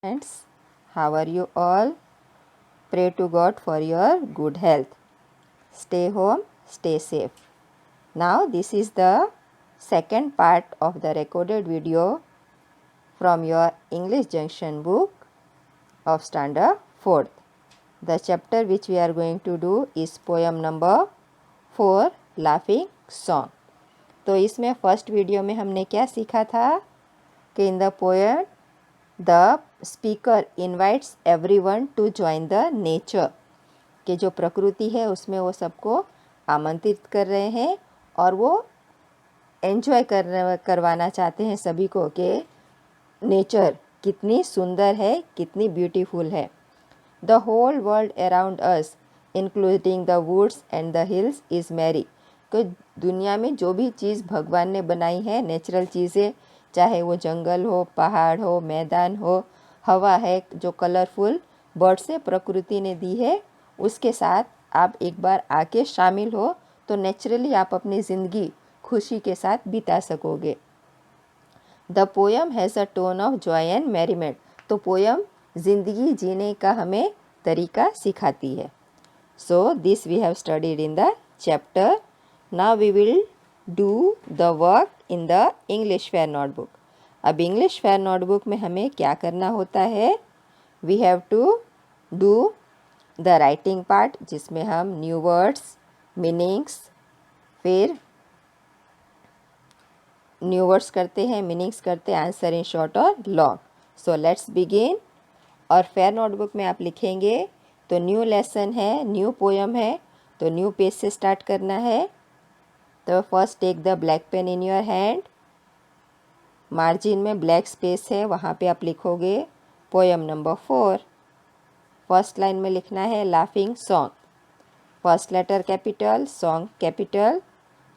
Friends, how are you all? Pray to God for your good health. Stay home, stay safe. Now, this is the second part of the recorded video from your English Junction book of Standard 4th. The chapter which we are going to do is poem number 4, Laughing Song. तो इसमें first video में हमने क्या सीखा था कि in the poem the speaker invites everyone to join the nature, कि जो प्रकृति है उसमें वो सबको आमंत्रित कर रहे हैं और वो एंजॉय करवाना चाहते हैं सभी को कि नेचर कितनी सुंदर है, कितनी ब्यूटीफुल है. The whole world around us including the woods and the hills is merry, कि दुनिया में जो भी चीज़ भगवान ने बनाई है, नेचुरल चीज़ें, चाहे वो जंगल हो, पहाड़ हो, मैदान हो, हवा है जो कलरफुल बर्ड से प्रकृति ने दी है, उसके साथ आप एक बार आके शामिल हो तो नेचुरली आप अपनी ज़िंदगी खुशी के साथ बिता सकोगे. The poem has a tone of joy and merriment, तो पोएम ज़िंदगी जीने का हमें तरीका सिखाती है. So this we have studied in the chapter. Now we will do the work in the English fair notebook. अब इंग्लिश फेयर नोटबुक में हमें क्या करना होता है? We have to do the writing part, जिसमें हम न्यू वर्ड्स, मीनिंग्स, फिर न्यू वर्ड्स करते हैं, मीनिंग्स करते हैं, आंसर इन शॉर्ट और लॉन्ग. So let's begin. और फेयर नोटबुक में आप लिखेंगे तो न्यू लेसन है, न्यू पोएम है, तो न्यू पेज से स्टार्ट करना है. तो first take the black pen in your hand. Margin में ब्लैक स्पेस है, वहाँ पे आप लिखोगे पोएम नंबर 4. फर्स्ट लाइन में लिखना है laughing song. First letter capital, song capital,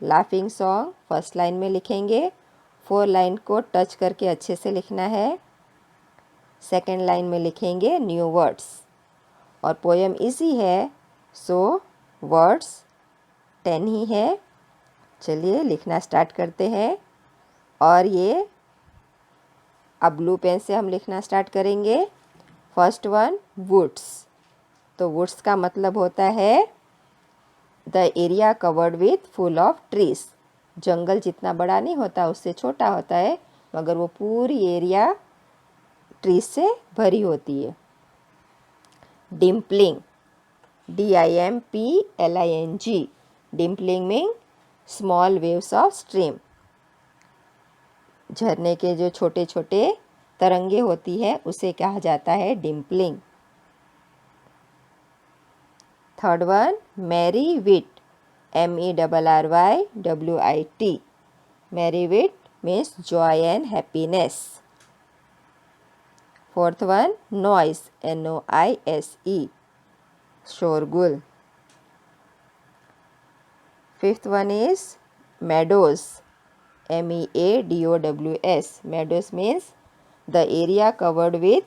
laughing song first line में लिखेंगे. 4 लाइन को टच करके अच्छे से लिखना है. सेकेंड लाइन में लिखेंगे न्यू वर्ड्स. और पोएम इजी है, सो वर्ड्स 10 ही है. चलिए लिखना स्टार्ट करते हैं. और ये अब ब्लू पेन से हम लिखना स्टार्ट करेंगे. First one woods. तो वुड्स का मतलब होता है the area covered with full of trees. जंगल जितना बड़ा नहीं होता, उससे छोटा होता है, मगर वो पूरी एरिया ट्रीज से भरी होती है. Dimpling, DIMPLING. Dimpling mean small waves of stream. झरने के जो छोटे छोटे तरंगे होती है उसे कहा जाता है dimpling. Third one merry wit, MERRYWIT. Merry wit means joy and happiness. Fourth one noise, NOISE, शोरगुल. Fifth one is meadows, MEADOWS. meadows means the area covered with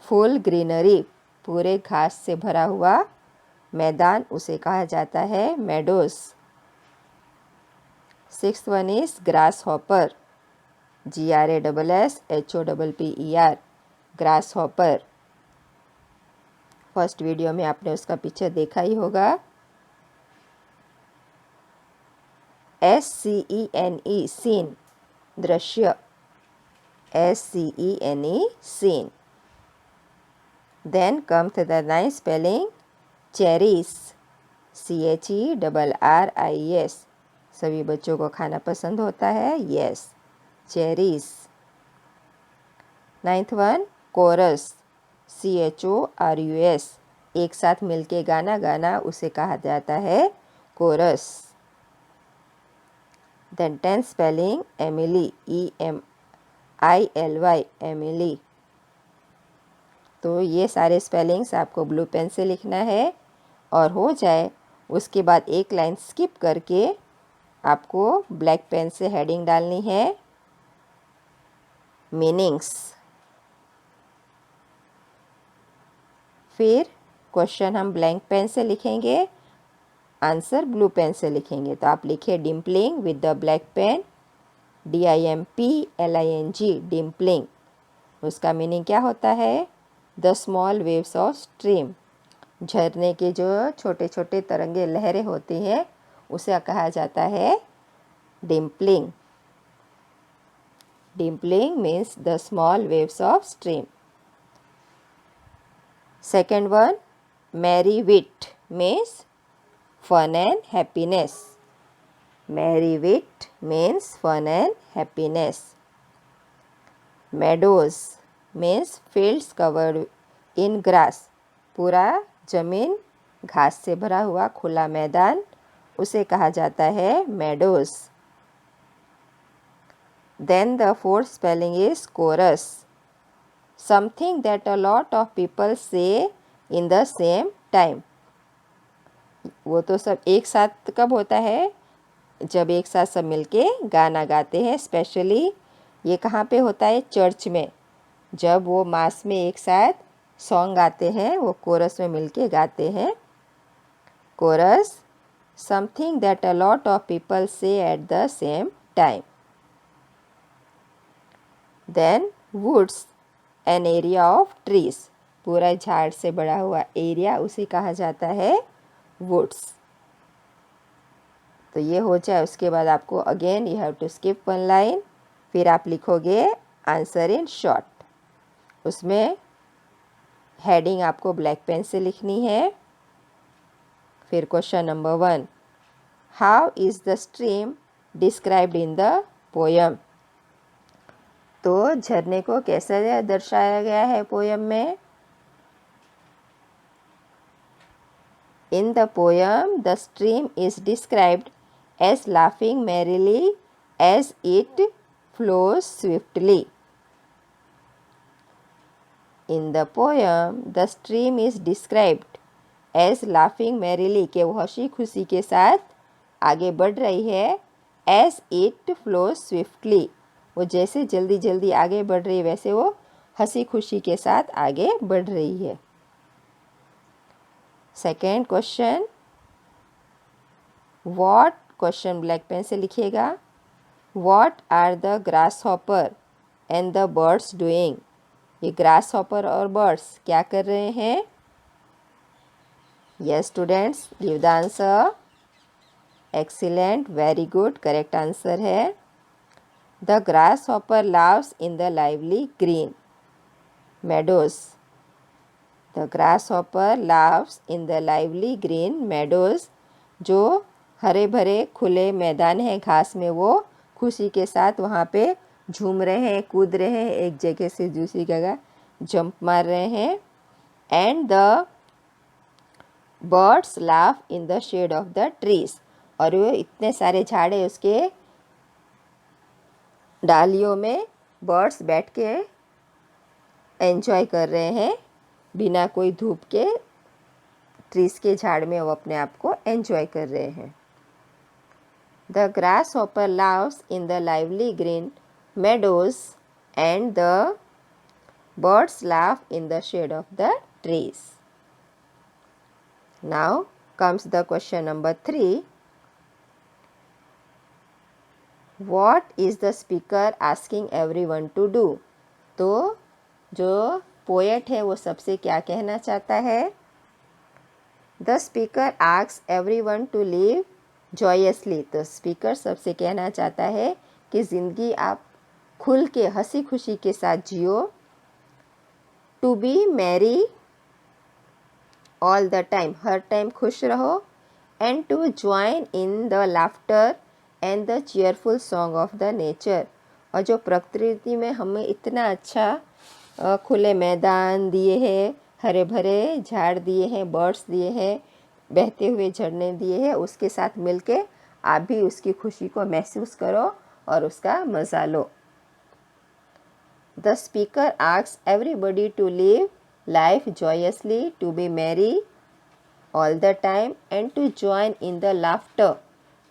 full greenery. पूरे घास से भरा हुआ मैदान, उसे कहा जाता है meadows. Sixth one is grasshopper, GRASSHOPPER, grasshopper. First video में आपने उसका पिक्चर देखा ही होगा. SCENE, सीन, दृश्य. SCENE, scene. Then come to the nice spelling cherries, CHERRIES. सभी बच्चों को खाना पसंद होता है, yes, cherries. Ninth one chorus, CHORUS. एक साथ मिलके गाना गाना, उसे कहा जाता है chorus. Then 10th spelling Emily, EMILY, Emily. तो ये सारे स्पेलिंग्स आपको ब्लू पेन से लिखना है. और हो जाए उसके बाद एक लाइन स्किप करके आपको ब्लैक पेन से हेडिंग डालनी है मीनिंग्स. फिर क्वेश्चन हम ब्लैंक पेन से लिखेंगे, आंसर ब्लू पेन से लिखेंगे. तो आप लिखिए dimpling with the black pen, DIMPLING, dimpling. उसका मीनिंग क्या होता है? The small waves of stream. झरने के जो छोटे छोटे तरंगे लहरें होती हैं उसे कहा जाता है dimpling. Dimpling means the small waves of stream. Second one, merry wit means fun and happiness. Merry wit means fun and happiness. Meadows means fields covered in grass. पूरा जमीन घास से भरा हुआ खुला मैदान, उसे कहा जाता है meadows. Then the fourth spelling is chorus. Something that a lot of people say in the same time. वो तो सब एक साथ कब होता है? जब एक साथ सब मिलके गाना गाते हैं। स्पेशली ये कहाँ पे होता है? चर्च में। जब वो मास में एक साथ सॉन्ग गाते हैं, वो कोरस में मिलके गाते हैं। Chorus, something that a lot of people say at the same time. Then woods, an area of trees. पूरा झाड़ से बड़ा हुआ एरिया, उसे कहा जाता है वुड्स। तो ये हो जाए, उसके बाद आपको again you have to skip one line, फिर आप लिखोगे आंसर इन शॉर्ट। उसमें हेडिंग आपको ब्लैक पेन से लिखनी है। फिर question number 1, how is the stream described in the poem? तो झरने को कैसे दर्शाया गया है पोयम में? In the poem, the stream is described as laughing merrily as it flows swiftly. In the poem, the stream is described as laughing merrily, कि वो हंसी खुशी के साथ आगे बढ़ रही है। As it flows swiftly, वो जैसे जल्दी जल्दी आगे बढ़ रही है वैसे वो हंसी खुशी के साथ आगे बढ़ रही है। Second question, what, question black pen से लिखिएगा। What are the grasshopper and the birds doing? ये ग्रास हॉपर और बर्ड्स क्या कर रहे हैं? Yes students, give the answer. Excellent, very good, correct answer है the grasshopper loves in the lively green meadows. The grasshopper laughs in the lively green meadows. जो हरे भरे खुले मैदान है घास में, वो खुशी के साथ वहाँ पे झूम रहे हैं, कूद रहे हैं, एक जगह से दूसरी जगह जंप मार रहे हैं। And the birds laugh in the shade of the trees. और वो इतने सारे झाड़ है, उसके डालियों में बर्ड्स बैठ के एंजॉय कर रहे हैं, बिना कोई धूप के ट्रीज के झाड़ में वो अपने आप को एंजॉय कर रहे हैं। The grasshopper loves in the lively green meadows and the birds laugh in the shade of the trees. Now comes the question number 3, what is the speaker asking everyone to do? तो जो poet है वो सबसे क्या कहना चाहता है? The speaker asks everyone to live joyously. तो स्पीकर सबसे कहना चाहता है कि ज़िंदगी आप खुल के हंसी खुशी के साथ जियो। To be merry all the time, हर टाइम खुश रहो। And to join in the laughter and the cheerful song of the nature. और जो प्रकृति में हमें इतना अच्छा खुले मैदान दिए हैं, हरे भरे झाड़ दिए हैं, बर्ड्स दिए हैं, बहते हुए झरने दिए हैं, उसके साथ मिलके आप भी उसकी खुशी को महसूस करो और उसका मज़ा लो। The speaker asks everybody to live life joyously, to be merry all the time and to join in the laughter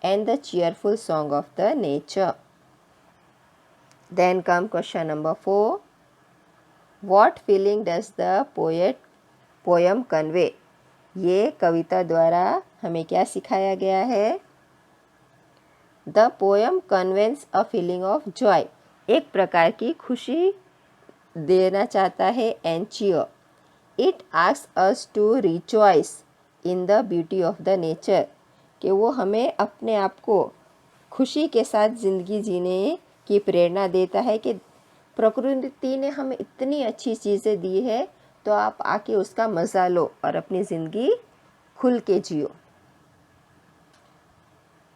and the cheerful song of the nature. Then come question number 4, What feeling does the poem convey? ये कविता द्वारा हमें क्या सिखाया गया है? The poem conveys a feeling of joy. एक प्रकार की खुशी देना चाहता है and cheer. It asks us to rejoice in the beauty of the nature, कि वो हमें अपने आप को खुशी के साथ ज़िंदगी जीने की प्रेरणा देता है कि प्रकृति ने हमें इतनी अच्छी चीज़ें दी है, तो आप आके उसका मज़ा लो और अपनी ज़िंदगी खुल के जियो.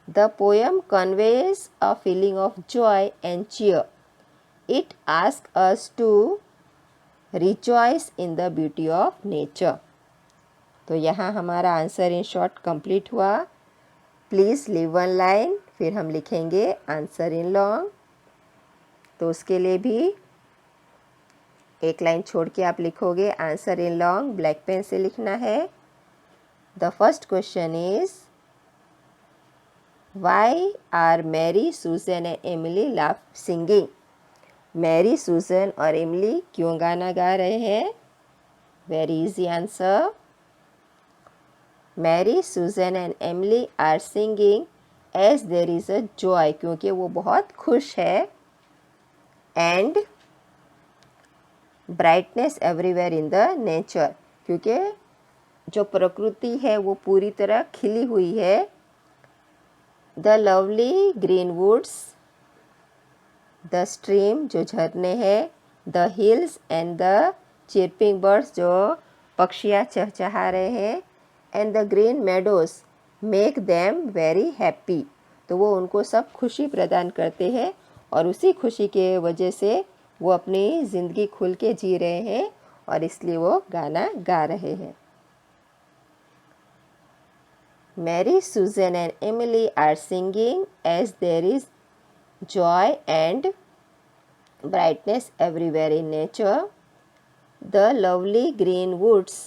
The poem conveys a feeling of joy and cheer. It asks us to rejoice in the beauty of nature. तो यहाँ हमारा आंसर इन शॉर्ट कंप्लीट हुआ. प्लीज़ लिव वन लाइन, फिर हम लिखेंगे आंसर इन लॉन्ग. तो उसके लिए भी एक लाइन छोड़ के आप लिखोगे answer in long. Black pen से लिखना है. The first question is why are Mary, Susan and Emily laugh singing. Mary, Susan और एमिली क्यों गाना गा रहे हैं? Very easy answer. Mary, Susan and Emily are singing as there is a joy, क्योंकि वो बहुत खुश है. And brightness everywhere in the nature, क्योंकि जो प्रकृति है वो पूरी तरह खिली हुई है. The lovely green woods, the stream जो झरने हैं, the hills and the chirping birds जो पक्षियाँ चहचहा रहे हैं, and the green meadows make them very happy. तो वो उनको सब खुशी प्रदान करते हैं और उसी खुशी के वजह से वो अपनी ज़िंदगी खुल के जी रहे हैं और इसलिए वो गाना गा रहे हैं. Mary, Susan and Emily are singing as there is joy and brightness everywhere in nature. The lovely green woods,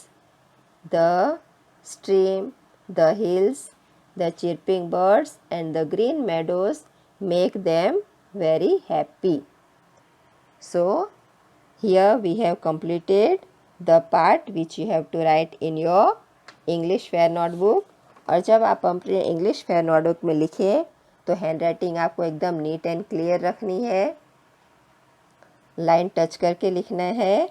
the stream, the hills, the chirping birds and the green meadows make them very happy. So here we have completed the part which you have to write in your English Fair notebook. और जब आप अपने English fair notebook में लिखें तो hand writing आपको एकदम neat and clear रखनी है. लाइन टच करके लिखना है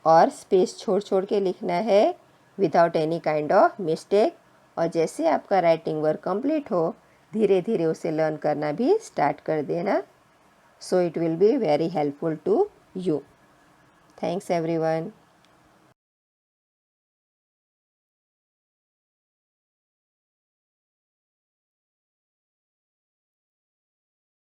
और स्पेस छोड़ छोड़ के लिखना है without any kind of mistake. और जैसे आपका राइटिंग वर्क कंप्लीट हो धीरे धीरे उसे लर्न करना भी स्टार्ट कर देना. So it will be very helpful to you. Thanks everyone.